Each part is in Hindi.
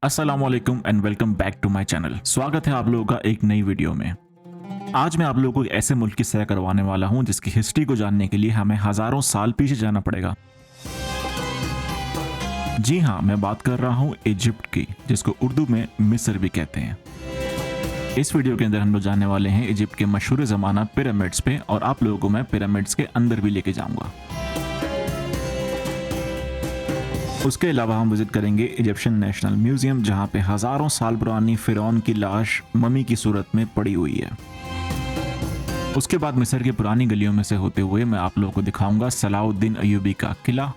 अस्सलामुअलैकुम and welcome back to my channel. स्वागत है आप लोगों का एक नई वीडियो में। आज मैं आप लोगों को एक ऐसे मुल्क की सैर करवाने वाला हूं जिसकी हिस्ट्री को जानने के लिए हमें हजारों साल पीछे जाना पड़ेगा। जी हां, मैं बात कर रहा हूं इजिप्ट की, जिसको उर्दू में मिस्र भी कहते हैं। इस वीडियो के अंदर हम लोग जानने वाले हैं इजिप्ट के मशहूर ज़माना पिरामिड्स पे, और आप लोगों को मैं पिरामिड्स के अंदर भी लेके जाऊंगा। उसके अलावा हम विजिट करेंगे इजिप्शियन नेशनल म्यूजियम, जहां पे हजारों साल पुरानी फिरौन की लाश मम्मी की सूरत में पड़ी हुई है। उसके बाद मिस्र की पुरानी गलियों में से होते हुए मैं आप लोगों को दिखाऊंगा सलाउद्दीन अय्यूबी का किला,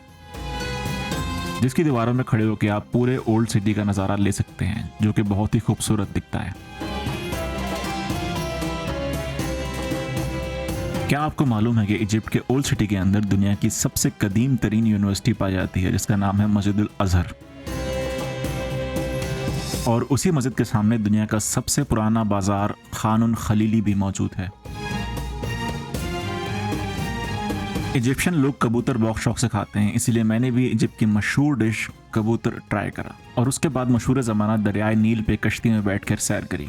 जिसकी दीवारों में खड़े होकर आप पूरे ओल्ड सिटी का नज़ारा ले सकते हैं, जो कि बहुत ही खूबसूरत दिखता है। क्या आपको मालूम है कि इजिप्ट के ओल्ड सिटी के अंदर दुनिया की सबसे कदीम तरीन यूनिवर्सिटी पाई जाती है, जिसका नाम है मस्जिदुल अजहर। और उसी मस्जिद के सामने दुनिया का सबसे पुराना बाजार खानुन खलीली भी मौजूद है। इजिप्शियन लोग कबूतर बहुत शौक से खाते हैं, इसीलिए मैंने भी इजिप्ट की मशहूर डिश कबूतर ट्राई करा, और उसके बाद मशहूर ज़माना दरियाए नील पे कश्ती में बैठकर सैर करी।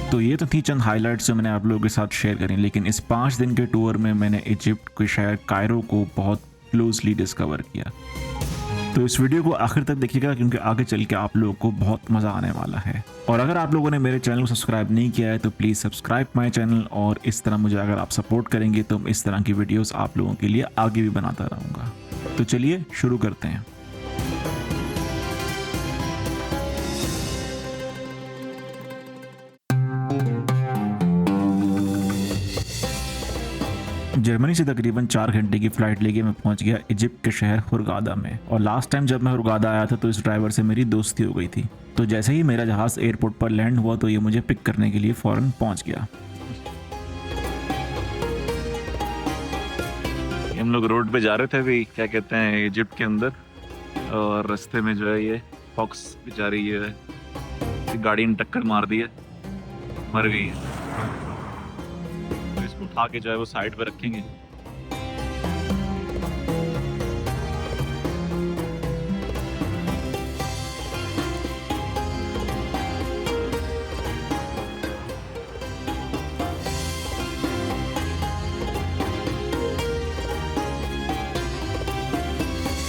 तो ये तो थी चंद हाइलाइट्स जो मैंने आप लोगों के साथ शेयर करी, लेकिन इस 5 दिन के टूर में मैंने इजिप्ट के शहर कायरो को बहुत क्लोजली डिस्कवर किया। तो इस वीडियो को आखिर तक देखिएगा, क्योंकि आगे चल के आप लोगों को बहुत मज़ा आने वाला है। और अगर आप लोगों ने मेरे चैनल को सब्सक्राइब नहीं किया है तो प्लीज़ सब्सक्राइब माय चैनल, और इस तरह मुझे अगर आप सपोर्ट करेंगे तो इस तरह की वीडियोस आप लोगों के लिए आगे भी बनाता रहूँगा। तो चलिए शुरू करते हैं। जर्मनी से तकरीबन 4 घंटे की फ़्लाइट लेके मैं पहुंच गया इजिप्ट के शहर हुर्गादा में। और लास्ट टाइम जब मैं हुर्गादा आया था तो इस ड्राइवर से मेरी दोस्ती हो गई थी। तो जैसे ही मेरा जहाज़ एयरपोर्ट पर लैंड हुआ तो ये मुझे पिक करने के लिए फ़ौरन पहुंच गया। हम लोग रोड पे जा रहे थे अभी, क्या कहते हैं, इजिप्ट के अंदर, और रास्ते में जो है ये फॉक्स बेचारी ये गाड़ी ने टक्कर मार दी है, मर गई है। तो इसको उठा के जो है वो साइड पे रखेंगे।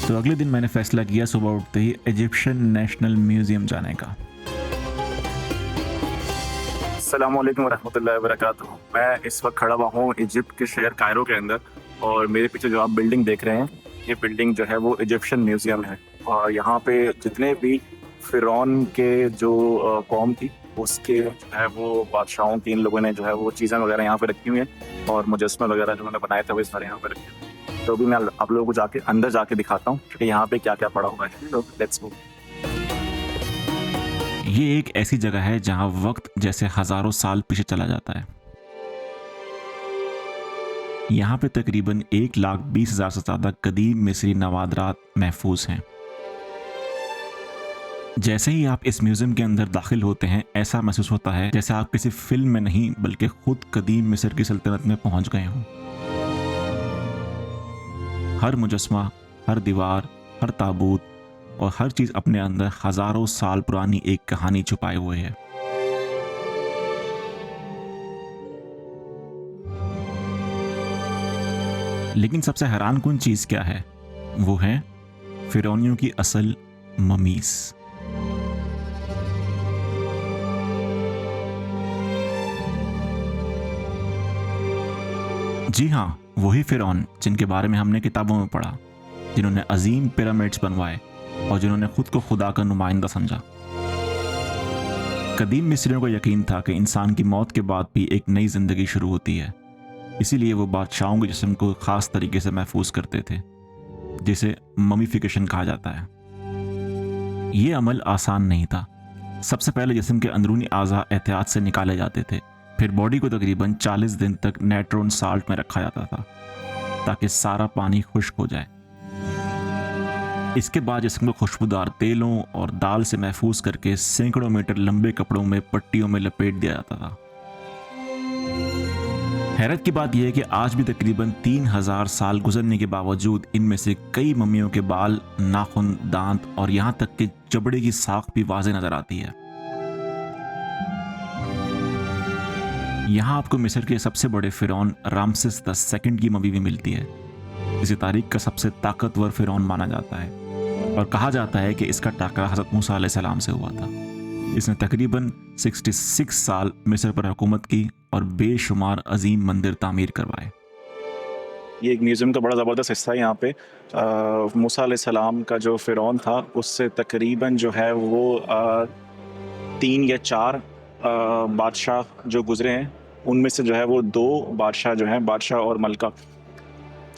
तो अगले दिन मैंने फैसला किया सुबह उठते ही इजिप्शियन नेशनल म्यूजियम जाने का। अस्सलामुअलैकुम वरहमतुल्लाहि वबरकातुहू। मैं इस वक्त खड़ा हुआ हूँ इजिप्ट के शहर कायरो के अंदर, और मेरे पीछे जो आप बिल्डिंग देख रहे हैं, ये बिल्डिंग जो है वो इजिप्शियन म्यूजियम है। और यहाँ पे जितने भी फिरौन के जो कौम थी, उसके जो है वो बादशाहों की इन लोगों ने जो है वो चीज़ें वगैरह यहाँ पे रखी हुई हैं, और मुजस्मे वगैरह जो उन्होंने बनाए थे वो सारे यहाँ पे रखे हुए हैं। तो भी मैं आप लोगों को जाके अंदर जाके दिखाता हूँ कि यहाँ पे क्या क्या पड़ा हुआ है। तो लेट्स गो। ये एक ऐसी जगह है जहां वक्त जैसे हजारों साल पीछे चला जाता है। यहाँ पे तकरीबन 1,20,000 से ज़्यादा कदीम मिस्री नवादरात महफूज हैं। जैसे ही आप इस म्यूजियम के अंदर दाखिल होते हैं, ऐसा महसूस होता है जैसे आप किसी फिल्म में नहीं बल्कि खुद कदीम मिस्र की सल्तनत में पहुंच गए हों। हर मुजस्मा, हर दीवार, हर ताबूत और हर चीज अपने अंदर हजारों साल पुरानी एक कहानी छुपाए हुए है। लेकिन सबसे हैरानकुन चीज क्या है, वो है फिरौनियों की असल ममीज। जी हाँ, वही फिरौन जिनके बारे में हमने किताबों में पढ़ा, जिन्होंने अजीम पिरामिड्स बनवाए और जिन्होंने खुद को खुदा का नुमाइंदा समझा। कदीम मिस्रियों को यकीन था कि इंसान की मौत के बाद भी एक नई जिंदगी शुरू होती है, इसीलिए वो बादशाहों के जिस्म को खास तरीके से महफूज करते थे, जिसे ममीफिकेशन कहा जाता है। ये अमल आसान नहीं था। सबसे पहले जिस्म के अंदरूनी आज़ा एहतियात से निकाले जाते थे, फिर बॉडी को तकरीबन 40 दिन तक नेट्रोन साल्ट में रखा जाता था ताकि सारा पानी खुश्क हो जाए। इसके बाद जिस्म को खुशबूदार तेलों और दाल से महफूज करके सैकड़ों मीटर लंबे कपड़ों में पट्टियों में लपेट दिया जाता था। हैरत की बात यह है कि आज भी तकरीबन 3000 साल गुजरने के बावजूद इनमें से कई मम्मियों के बाल, नाखून, दांत और यहाँ तक कि जबड़े की साख भी वाज़ेह नजर आती है। यहाँ आपको मिस्र के सबसे बड़े फिरौन रामसेस द सेकंड की मम्मी भी मिलती है। इसे तारीख का सबसे ताकतवर फिरौन माना जाता है और कहा जाता है कि इसका टाकरा हज़रत मूसा अलैहिस्सलाम से हुआ था। इसने तकरीबन 66 साल मिस्र पर हुकूमत की और बेशुमार अजीम मंदिर तामीर करवाए। ये एक म्यूज़ियम का बड़ा ज़बरदस्त हिस्सा है। यहाँ पे मूसा अलैहिस्सलाम का जो फ़िरौन था उससे तकरीबन जो है वो 3 या 4 बादशाह जो गुज़रे हैं, उनमें से जो है वो 2 बादशाह जो हैं, बादशाह और मलका,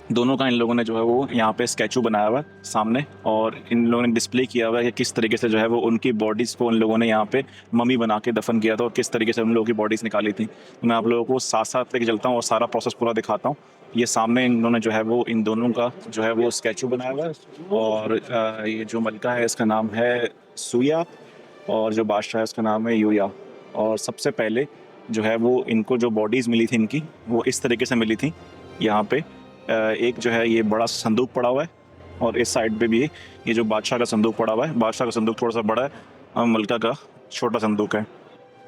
दोनों का इन लोगों ने जो है वो यहाँ पे स्टैचू बनाया हुआ है सामने, और इन लोगों ने डिस्प्ले किया हुआ है कि किस तरीके से जो है वो उनकी बॉडीज़ को उन लोगों ने यहाँ पे मम्मी बना के दफन किया था और किस तरीके से उन लोगों की बॉडीज़ निकाली थी। मैं आप लोगों को साथ साथ लेके चलता हूँ और सारा प्रोसेस पूरा दिखाता हूँ। ये सामने इन लोगों ने जो है वो इन दोनों का जो है वो स्टैचू बनाया हुआ है, और ये जो मलका है इसका नाम है सुया और जो बादशाह है उसका नाम है यूया। और सबसे पहले जो है वो इनको जो बॉडीज़ मिली थी इनकी वो इस तरीके से मिली थी। यहाँ पे एक जो है ये बड़ा संदूक पड़ा हुआ है और इस साइड पे भी ये जो बादशाह का संदूक पड़ा हुआ है। बादशाह का संदूक थोड़ा सा बड़ा है और मलका का छोटा संदूक है।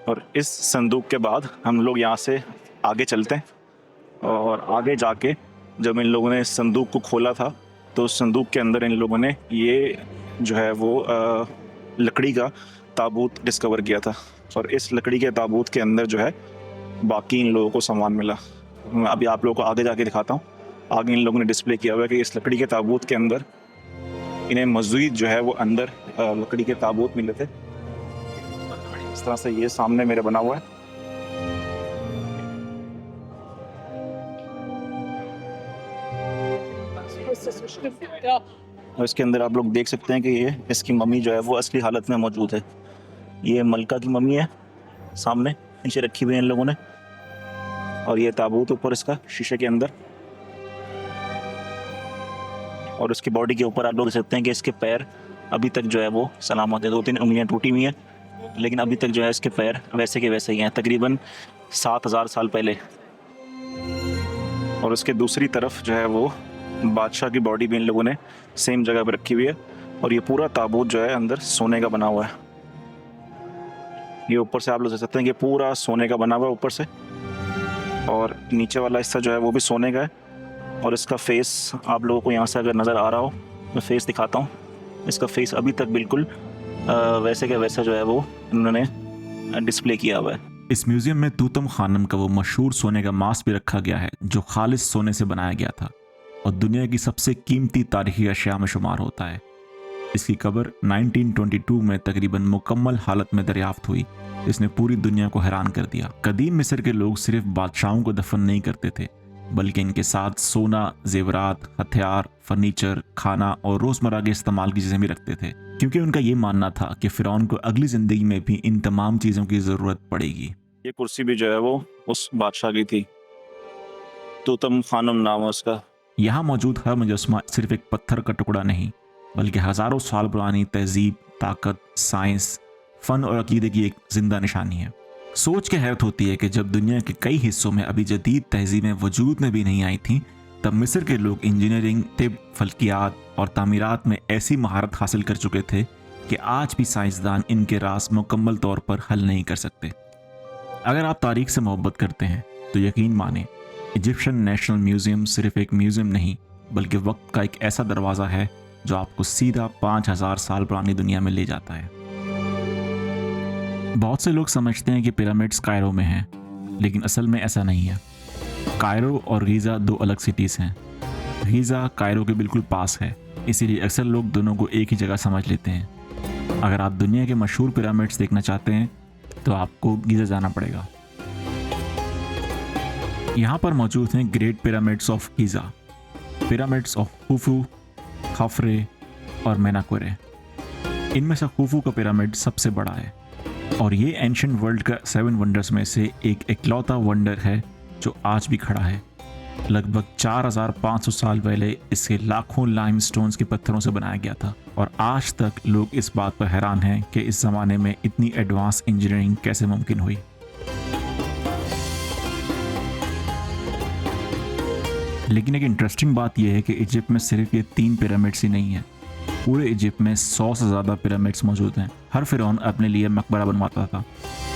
और इस संदूक के बाद हम लोग यहाँ से आगे चलते हैं, और आगे जाके जब इन लोगों ने इस संदूक को खोला था तो उस संदूक के अंदर इन लोगों ने ये जो है वो लकड़ी का ताबूत डिस्कवर किया था, और इस लकड़ी के ताबूत के अंदर जो है बाकी इन लोगों को सामान मिला। मैं अभी आप लोगों को आगे जाके दिखाता हूँ। आगे इन लोगों ने डिस्प्ले किया हुआ है कि इस लकड़ी के ताबूत के अंदर इन्हें मज़ीद जो है वो अंदर लकड़ी के ताबूत मिले थे। इस तरह से ये सामने मेरे बना हुआ है। और इसके अंदर आप लोग देख सकते हैं कि ये इसकी मम्मी जो है वो असली हालत में मौजूद है। ये मलका की मम्मी है, सामने नीचे रखी हुई है इन लोगों ने, और ये ताबूत ऊपर इसका शीशे के अंदर, और उसकी बॉडी के ऊपर आप लोग देख सकते हैं कि इसके पैर अभी तक जो है वो सलामत है। 2-3 उंगलियां टूटी हुई हैं लेकिन अभी तक जो है इसके पैर वैसे के वैसे ही हैं, तकरीबन 7000 साल पहले। और उसके दूसरी तरफ जो है वो बादशाह की बॉडी भी इन लोगों ने सेम जगह पर रखी हुई है, और ये पूरा ताबूत जो है अंदर सोने का बना हुआ है। ये ऊपर से आप लोग देख सकते हैं कि पूरा सोने का बना हुआ है ऊपर से, और नीचे वाला हिस्सा जो है वो भी सोने का है। और इसका फेस आप लोगों को यहाँ से अगर नज़र आ रहा हो, मैं फेस दिखाता हूँ। इसका फेस अभी तक बिल्कुल वैसे के वैसा जो है वो उन्होंने डिस्प्ले किया हुआ है। इस म्यूजियम में तूतनखामन का वो मशहूर सोने का मास्क भी रखा गया है जो खालिस सोने से बनाया गया था और दुनिया की सबसे कीमती तारीखी अशिया में शुमार होता है। इसकी कब्र 1922 में तकरीबन मुकम्मल हालत में दरियाफ्त हुई। इसने पूरी दुनिया को हैरान कर दिया। कदीम मिस्र के लोग सिर्फ बादशाहों को दफन नहीं करते थे, बल्कि इनके साथ सोना, जेवरात, हथियार, फर्नीचर, खाना और रोजमर्रा के इस्तेमाल की चीजें भी रखते थे, क्योंकि उनका ये मानना था कि फिरौन को अगली जिंदगी में भी इन तमाम चीजों की जरूरत पड़ेगी। ये कुर्सी भी जो है वो उस बादशाह की थी, तूतनखामुन नाम है उसका। यहाँ मौजूद हर मुजस्मा सिर्फ एक पत्थर का टुकड़ा नहीं, बल्कि हजारों साल पुरानी तहजीब, ताकत, साइंस, फन और अकीदे की एक जिंदा निशानी है। सोच के हैरत होती है कि जब दुनिया के कई हिस्सों में अभी जदीद तहजीबें वजूद में भी नहीं आई थीं, तब मिस्र के लोग इंजीनियरिंग, तिब, फल्कियात और तामीरात में ऐसी महारत हासिल कर चुके थे कि आज भी साइंसदान इनके राज मुकम्मल तौर पर हल नहीं कर सकते। अगर आप तारीख से मोहब्बत करते हैं तो यकीन माने, इजिप्शियन नेशनल म्यूजियम सिर्फ एक म्यूजियम नहीं, बल्कि वक्त का एक ऐसा दरवाज़ा है जो आपको सीधा 5000 साल पुरानी दुनिया में ले जाता है। बहुत से लोग समझते हैं कि पिरामिड्स कायरो में हैं, लेकिन असल में ऐसा नहीं है। कायरो और गीज़ा दो अलग सिटीज़ हैं। गीज़ा कायरो के बिल्कुल पास है, इसीलिए अक्सर लोग दोनों को एक ही जगह समझ लेते हैं। अगर आप दुनिया के मशहूर पिरामिड्स देखना चाहते हैं तो आपको गीज़ा जाना पड़ेगा। यहाँ पर मौजूद हैं great pyramids of Giza, pyramids of Khufu, Khafre और मेनाक्वरे। इनमें से खुफू का पिरामिड सबसे बड़ा है और ये एंशिएंट वर्ल्ड का 7 वंडर्स में से एक इकलौता वंडर है जो आज भी खड़ा है। लगभग 4500 साल पहले इसे लाखों लाइमस्टोन्स के पत्थरों से बनाया गया था और आज तक लोग इस बात पर हैरान हैं कि इस ज़माने में इतनी एडवांस इंजीनियरिंग कैसे मुमकिन हुई। लेकिन एक इंटरेस्टिंग बात यह है कि इजिप्ट में सिर्फ ये 3 पिरामिड्स ही नहीं है, पूरे इजिप्ट में 100 से ज़्यादा पिरामिड्स मौजूद हैं। हर फिरौन अपने लिए मकबरा बनवाता था,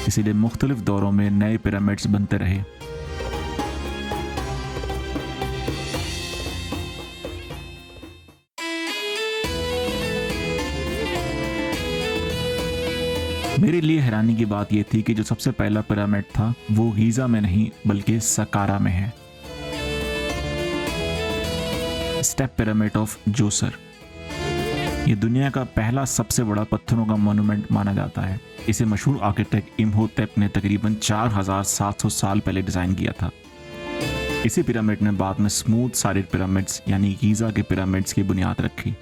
इसीलिए मुख्तलिफ दौरों में नए पिरामिड्स बनते रहे। मेरे लिए हैरानी की बात यह थी कि जो सबसे पहला पिरामिड था वो गीज़ा में नहीं बल्कि सकारा में है, स्टेप पिरामिड ऑफ जोसर। ये दुनिया का पहला सबसे बड़ा पत्थरों का मॉन्यूमेंट माना जाता है। इसे मशहूर आर्किटेक्ट इम्होटेप ने तकरीबन 4700 साल पहले डिज़ाइन किया था। इसी पिरामिड ने बाद में स्मूथ साइडेड पिरामिड्स यानी गीज़ा के पिरामिड्स की बुनियाद रखी।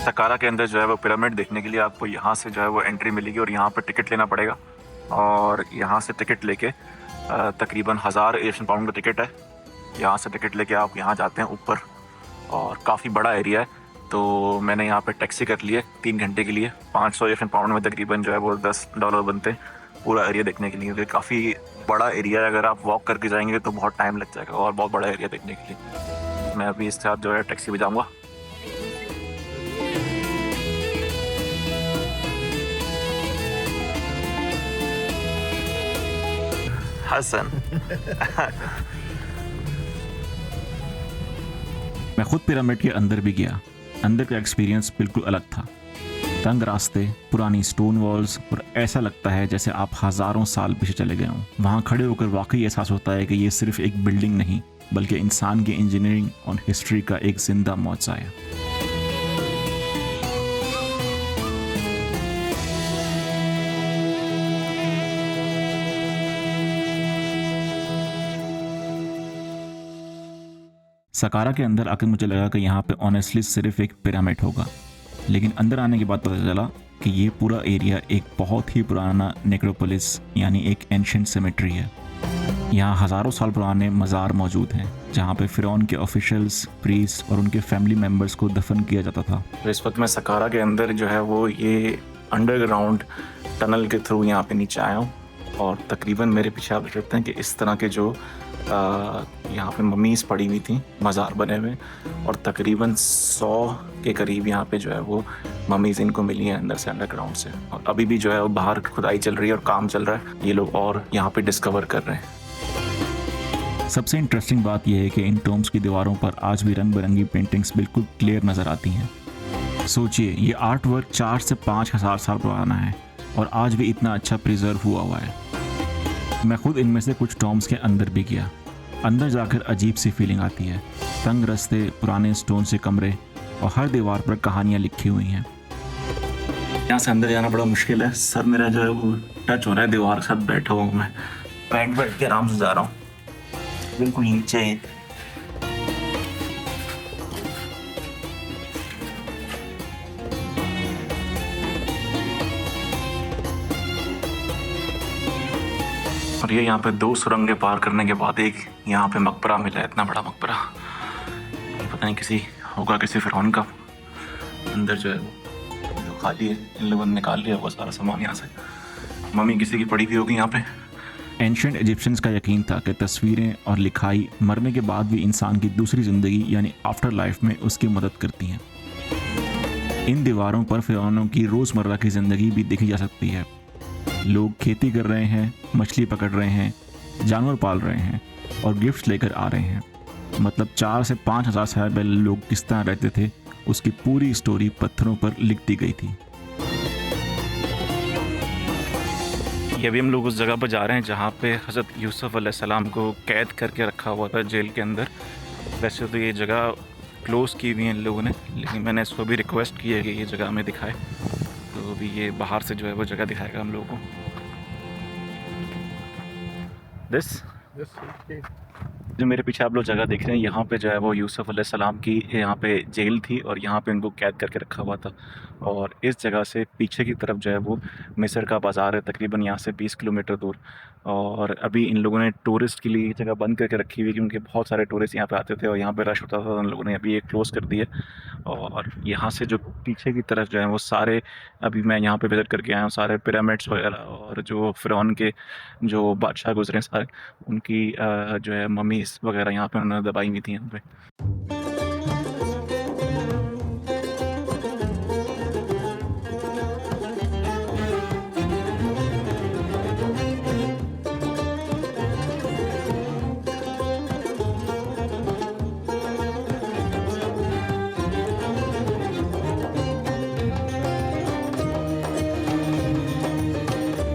सकारा के अंदर जो है वो पिरामिड देखने के लिए आपको यहाँ से जो है वो एंट्री मिलेगी और यहाँ पर टिकट लेना पड़ेगा। और यहाँ से टिकट लेके तकरीबन 1000 एशियन पाउंड का टिकट है। यहाँ से टिकट लेके आप यहाँ जाते हैं ऊपर और काफ़ी बड़ा एरिया है। तो मैंने यहाँ पे टैक्सी कर ली है 3 घंटे के लिए। 500 एशियन पाउंड में तकरीबन जो है वो $10 बनते हैं पूरा एरिया देखने के लिए। तो काफ़ी बड़ा एरिया है, अगर आप वॉक करके जाएंगे तो बहुत टाइम लग जाएगा और बहुत बड़ा एरिया देखने के लिए। मैं अभी इसके साथ जो है टैक्सी में जाऊँगा। हसन मैं खुद पिरामिड के अंदर भी गया। अंदर का एक्सपीरियंस बिल्कुल अलग था। तंग रास्ते, पुरानी स्टोन वॉल्स और ऐसा लगता है जैसे आप हज़ारों साल पीछे चले गए हों। वहाँ खड़े होकर वाकई एहसास होता है कि ये सिर्फ एक बिल्डिंग नहीं बल्कि इंसान की इंजीनियरिंग और हिस्ट्री का एक जिंदा मौजज़ा है। सकारा के अंदर आकर मुझे लगा कि यहाँ पे ऑनेस्टली सिर्फ एक पिरामिड होगा, लेकिन अंदर आने के बाद पता चला कि ये पूरा एरिया एक बहुत ही पुराना नेक्रोपोलिस यानी एक एंशिएंट सिमेट्री है। यहाँ हज़ारों साल पुराने मज़ार मौजूद हैं जहाँ पे फिरौन के ऑफिशियल्स, प्रीस्ट और उनके फैमिली मेम्बर्स को दफन किया जाता था। तो इस वक्त मैं सकारा के अंदर जो है वो ये अंडरग्राउंड टनल के थ्रू यहाँ पे नीचे आया हूँ और तकरीबन मेरे पीछे आप देख सकते हैं कि इस तरह के जो यहाँ पे मम्मीज़ पड़ी हुई थी, मज़ार बने हुए, और तकरीबन 100 के करीब यहाँ पे जो है वो मम्मीज़ इनको मिली हैं अंदर से, अंडरग्राउंड से। और अभी भी जो है वो बाहर खुदाई चल रही है और काम चल रहा है, ये लोग और यहाँ पे डिस्कवर कर रहे हैं। सबसे इंटरेस्टिंग बात यह है कि इन टॉम्ब्स की दीवारों पर आज भी रंग बिरंगी पेंटिंग्स बिल्कुल क्लियर नज़र आती हैं। सोचिए, ये आर्ट वर्क 4 से 5 हज़ार साल पुराना है और आज भी इतना अच्छा प्रिजर्व हुआ है। मैं खुद इनमें से कुछ टॉम्ब्स के अंदर भी गया। अंदर जाकर अजीब सी फीलिंग आती है। तंग रास्ते, पुराने स्टोन से कमरे और हर दीवार पर कहानियाँ लिखी हुई हैं। यहाँ से अंदर जाना बड़ा मुश्किल है। सर मेरा जो है वो टच हो रहा है दीवार के साथ। बैठा हुआ हूँ मैं, बैठ के आराम से जा रहा हूँ, बिल्कुल नीचे। और ये यहाँ पे 2 सुरंगें पार करने के बाद एक यहाँ पे मकबरा मिला है, इतना बड़ा मकबरा। पता नहीं किसी होगा, किसी फिरौन का। अंदर जो है वो जो खाली है, इन लोगों ने निकाल लिया वो सारा सामान यहाँ से। मम्मी किसी की पड़ी हुई होगी यहाँ पे। एंशिएंट इजिप्शियंस का यकीन था कि तस्वीरें और लिखाई मरने के बाद भी इंसान की दूसरी ज़िंदगी यानी आफ्टर लाइफ में उसकी मदद करती हैं। इन दीवारों पर फिरौनों की रोज़मर्रा की ज़िंदगी भी देखी जा सकती है। लोग खेती कर रहे हैं, मछली पकड़ रहे हैं, जानवर पाल रहे हैं और गिफ्ट्स लेकर आ रहे हैं। मतलब 4 से 5 हज़ार साल पहले लोग किस तरह रहते थे, उसकी पूरी स्टोरी पत्थरों पर लिख दी गई थी। ये अभी हम लोग उस जगह पर जा रहे हैं जहाँ पे हज़रत यूसुफ अलैहिस्सलाम को कैद करके रखा हुआ था जेल के अंदर। वैसे तो ये जगह क्लोज़ की हुई है इन लोगों ने, लेकिन मैंने इसको भी रिक्वेस्ट की है कि ये जगह हमें दिखाए। तो अभी ये बाहर से जो है वो जगह दिखाएगा हम लोगों को। दिस जो मेरे पीछे आप लोग जगह देख रहे हैं, यहाँ पे जो है वो यूसुफ अलैहिस्सलाम की यहाँ पे जेल थी और यहाँ पे उनको कैद करके रखा हुआ था। और इस जगह से पीछे की तरफ जो है वो मिस्र का बाज़ार है, तकरीबन यहाँ से 20 किलोमीटर दूर। और अभी इन लोगों ने टूरिस्ट के लिए ये जगह बंद करके रखी हुई, क्योंकि बहुत सारे टूरिस्ट यहाँ पे आते थे और यहाँ पे रश होता था, तो उन लोगों ने अभी ये क्लोज़ कर दी है। और यहाँ से जो पीछे की तरफ जो है वो सारे, अभी मैं यहाँ पे विज़िट करके आया हूँ, सारे पिरामिड्स वगैरह और जो फ़िरौन के जो बादशाह गुज़रे सारे, उनकी जो है मम्मीज़ वगैरह यहाँ पे उन्होंने दबाई हुई थी यहाँ पे।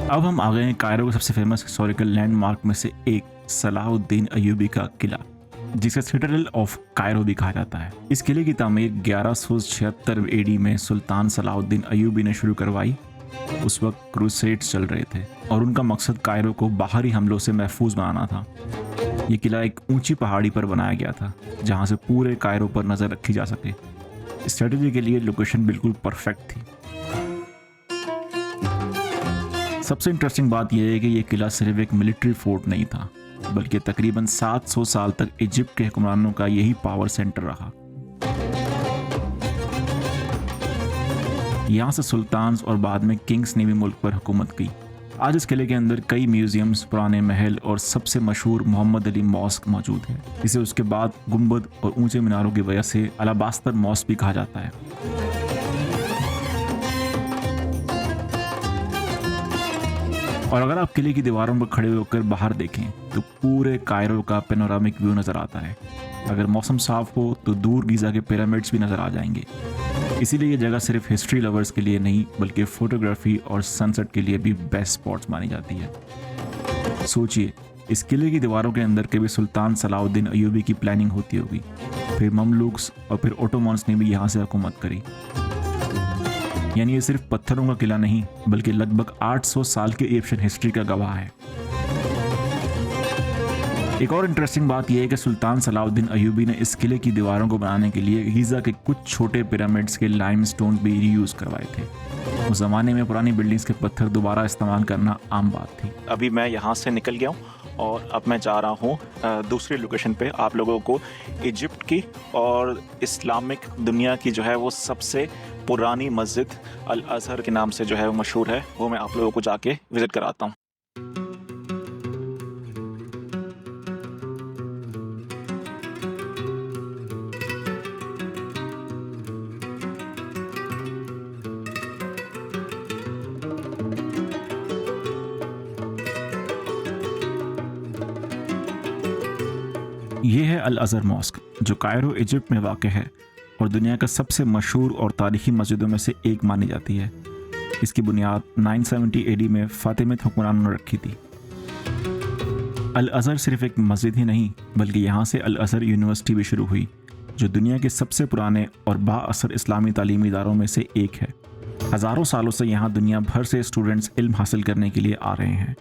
अब हम आ गए हैं कायरो के सबसे फेमस हिस्टोरिकल लैंडमार्क में से एक, सलाहुद्दीन अयूबी का किला, जिसे सिटाडेल ऑफ कायरो भी कहा जाता है। इस किले की तामीर 1176 एडी में सुल्तान सलाहुद्दीन अयूबी ने शुरू करवाई। उस वक्त क्रूसेड्स चल रहे थे और उनका मकसद कायरो को बाहरी हमलों से महफूज बनाना था। ये किला एक ऊंची पहाड़ी पर बनाया गया था, जहां से पूरे कायरो पर नजर रखी जा सके। स्ट्रेटजी के लिए लोकेशन बिल्कुल परफेक्ट थी। सबसे इंटरेस्टिंग बात यह है कि यह किला सिर्फ एक मिलिट्री फोर्ट नहीं था, बल्कि तकरीबन 700 साल तक इजिप्ट के हुक्मरानों का यही पावर सेंटर रहा। यहाँ से सुल्तान और बाद में किंग्स ने भी मुल्क पर हुकूमत की। आज इस किले के अंदर कई म्यूजियम्स, पुराने महल और सबसे मशहूर मोहम्मद अली मॉस्क मौजूद है। इसे उसके बाद गुंबद और ऊंचे मीनारों की वजह से अलाबास्तर मॉस्क भी कहा जाता है। और अगर आप किले की दीवारों पर खड़े होकर बाहर देखें तो पूरे कायरो का पेनोरामिक व्यू नज़र आता है। अगर मौसम साफ हो तो दूर गीज़ा के पिरामिड्स भी नज़र आ जाएंगे। इसीलिए ये जगह सिर्फ हिस्ट्री लवर्स के लिए नहीं, बल्कि फोटोग्राफी और सनसेट के लिए भी बेस्ट स्पॉट्स मानी जाती है। सोचिए, इस किले की दीवारों के अंदर कभी सुल्तान सलाहुद्दीन अयूबी की प्लानिंग होती होगी, फिर ममलूक्स और फिर ओटोमन्स ने भी यहाँ से हुकूमत करी। यानी ये सिर्फ पत्थरों का किला नहीं, बल्कि लगभग 800 साल की इजिप्शियन हिस्ट्री का गवाह है। एक और इंटरेस्टिंग बात यह है कि सुल्तान सलाहुद्दीन अयूबी ने इस किले की दीवारों को बनाने के लिए गीज़ा के कुछ छोटे पिरामिड्स के लाइमस्टोन भी रीयूज करवाए थे। उस जमाने में पुरानी बिल्डिंग्स के पत्थर दोबारा इस्तेमाल करना आम बात थी। अभी मैं यहाँ से निकल गया हूँ और अब मैं जा रहा हूँ दूसरी लोकेशन पे, आप लोगों को इजिप्ट की और इस्लामिक दुनिया की जो है वो सबसे पुरानी मस्जिद अल अज़हर के नाम से जो है वो मशहूर है, वो मैं आप लोगों को जाके विज़िट कराता हूँ। ये है अल अज़हर मॉस्क, जो कायरो इजिप्ट में वाक़ है और दुनिया का सबसे मशहूर और तारीखी मस्जिदों में से एक मानी जाती है। इसकी बुनियाद 970 एडी में फातिमिद हुक्मरानों ने रखी थी। अल अज़हर सिर्फ एक मस्जिद ही नहीं, बल्कि यहाँ से अल अज़हर यूनिवर्सिटी भी शुरू हुई, जो दुनिया के सबसे पुराने और बाअसर इस्लामी तालीमी इदारों में से एक है। हज़ारों सालों से यहाँ दुनिया भर से स्टूडेंट्स इल्म हासिल करने के लिए आ रहे हैं।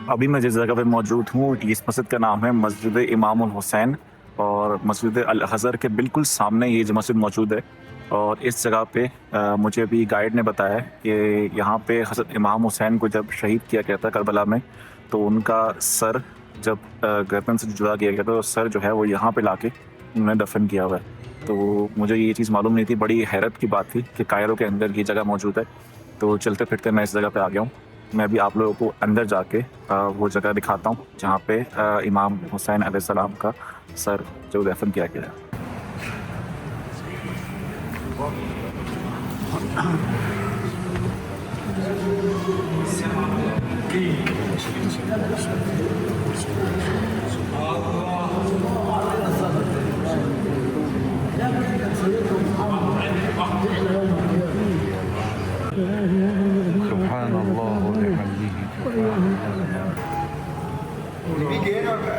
अभी मैं जिस जगह पे मौजूद हूँ, इस मस्जिद का नाम है मस्जिद इमाम हुसैन, और मस्जिद अल अज़हर के बिल्कुल सामने ये जो मस्जिद मौजूद है। और इस जगह पे मुझे अभी गाइड ने बताया कि यहाँ पे हज़रत इमाम हुसैन को जब शहीद किया गया था करबला में, तो उनका सर जब गर्दन से जुदा किया गया, तो सर जो है वो यहाँ पे लाके उन्होंने दफन किया हुआ है। तो मुझे ये चीज़ मालूम नहीं थी, बड़ी हैरत की बात थी कि कायरो के अंदर ये जगह मौजूद है। तो चलते फिरते मैं इस जगह पे आ गया हूँ। मैं भी आप लोगों को अंदर जाके वो जगह दिखाता हूँ जहाँ पे इमाम हुसैन अलैहिस्सलाम का सर जो दफन किया गया है।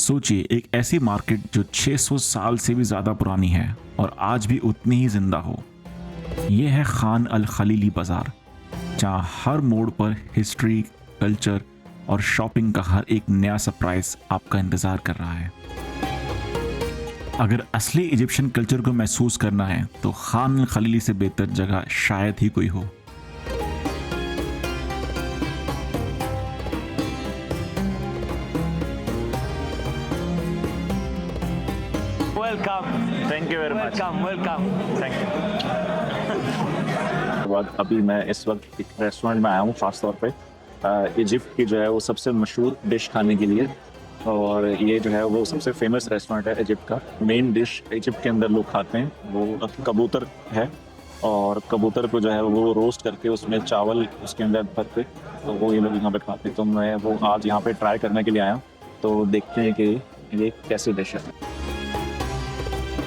सोचिए, एक ऐसी मार्केट जो 600 साल से भी ज़्यादा पुरानी है और आज भी उतनी ही जिंदा हो। ये है खान अल खलीली बाज़ार, जहाँ हर मोड़ पर हिस्ट्री, कल्चर और शॉपिंग का हर एक नया सरप्राइज आपका इंतज़ार कर रहा है। अगर असली इजिप्शियन कल्चर को महसूस करना है तो खान अल खलीली से बेहतर जगह शायद ही कोई हो। Welcome. Thank you very much. Welcome. Thank you. बाद अभी मैं इस वक्त एक रेस्टोरेंट में आया हूँ, खास तौर पे इजिप्ट की जो है वो सबसे मशहूर डिश खाने के लिए। और ये जो है वो सबसे फेमस रेस्टोरेंट है इजिप्ट का। मेन डिश इजिप्ट के अंदर लोग खाते हैं वो कबूतर है, और कबूतर को जो है वो रोस्ट करके उसमें चावल उसके अंदर भर के तो वो ये लोग यहाँ पे खाते हैं। तो मैं वो आज यहाँ पे ट्राई करने के लिए आया हूँ, तो देखते हैं कि ये कैसी डिश है।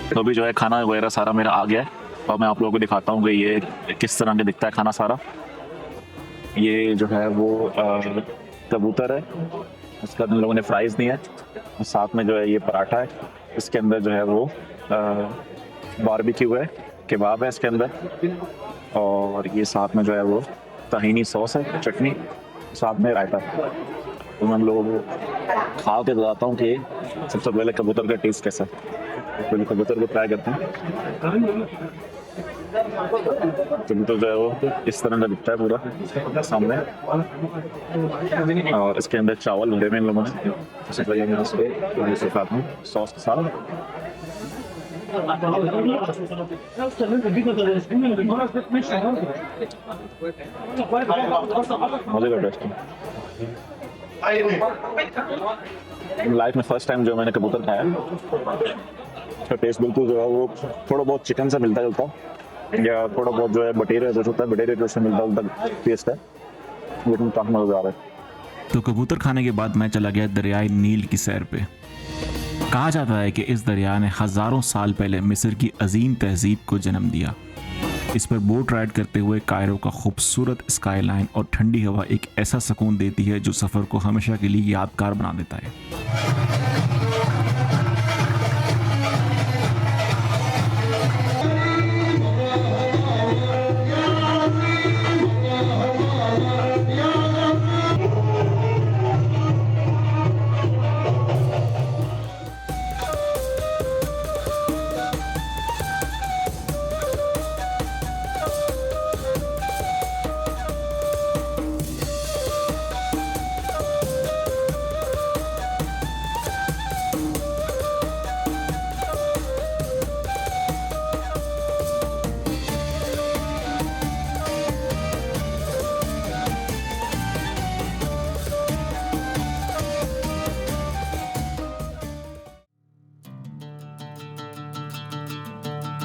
तो अभी जो है खाना वगैरह सारा मेरा आ गया है, और मैं आप लोगों को दिखाता हूँ कि ये किस तरह का दिखता है खाना सारा। ये जो है वो कबूतर है, उसका हम लोगों ने फ्राइज़ दिया है, और साथ में जो है ये पराठा है, इसके अंदर जो है वो बारबेक्यू है, कबाब है इसके अंदर, और ये साथ में जो है वो तहीनी सॉस है, चटनी, साथ में रायता। तो मैं हम लोगों को खा के बताता हूँ कि सबसे पहले कबूतर का टेस्ट कैसा है। पहले कबूतर को ट्राई करते हैं। कबूतर जो है वो इस तरह का दिखता है पूरा सामने, और इसके अंदर चावल भरे हुए इन लोगों ने। सबसे पहले मैं उसको सिखाता हूँ सॉस के साथ। मजे का टेस्ट है। लाइफ में फर्स्ट टाइम जो मैंने कबूतर खाया, उसका टेस्ट बिल्कुल जो है वो थोड़ा बहुत चिकन से मिलता जुलता, या थोड़ा बहुत जो है बटेरे जो होता है, बटेरे जो से मिलता जुलता टेस्ट है, लेकिन काफी मजा आ रहा है। तो कबूतर खाने के बाद मैं चला गया दरियाए नील की सैर पे। कहा जाता है कि इस दरिया ने हजारों साल पहले मिस्र की अजीम तहजीब को जन्म दिया। इस पर बोट राइड करते हुए कायरो का खूबसूरत स्काईलाइन और ठंडी हवा एक ऐसा सुकून देती है जो सफ़र को हमेशा के लिए यादगार बना देता है।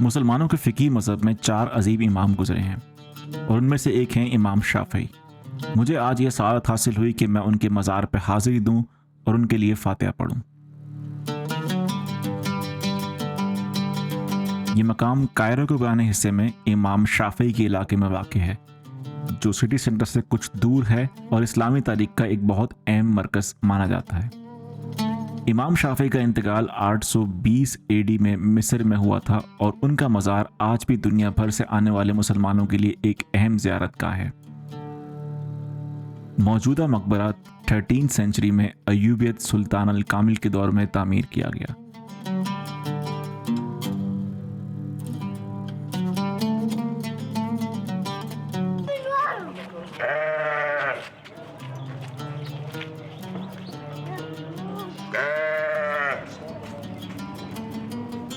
मुसलमानों के फ़िकी मज़हब में 4 अजीब इमाम गुजरे हैं, और उनमें से एक हैं इमाम शाफ़ी। मुझे आज यह सआदत हासिल हुई कि मैं उनके मज़ार पर हाज़िरी दूं और उनके लिए फ़ातिहा पढ़ूं। ये मकाम कायरो के पुराने हिस्से में इमाम शाफ़ी के इलाके में वाक़ है, जो सिटी सेंटर से कुछ दूर है और इस्लामी तारीख़ का एक बहुत अहम मरकज़ माना जाता है। इमाम शाफ़ी का इंतकाल 820 एडी में मिस्र में हुआ था, और उनका मज़ार आज भी दुनिया भर से आने वाले मुसलमानों के लिए एक अहम ज़ियारत गाह है। मौजूदा मकबरा 13वीं सेंचुरी में अय्यूबियत सुल्तान अल कामिल के दौर में तामीर किया गया।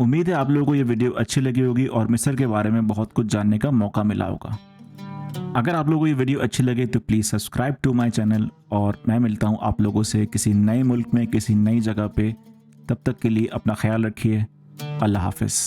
उम्मीद है आप लोगों को ये वीडियो अच्छी लगी होगी और मिस्र के बारे में बहुत कुछ जानने का मौका मिला होगा। अगर आप लोगों को ये वीडियो अच्छी लगे तो please subscribe to my channel और मैं मिलता हूँ आप लोगों से किसी नए मुल्क में किसी नई जगह पे। तब तक के लिए अपना ख्याल रखिए। अल्लाह हाफिज़।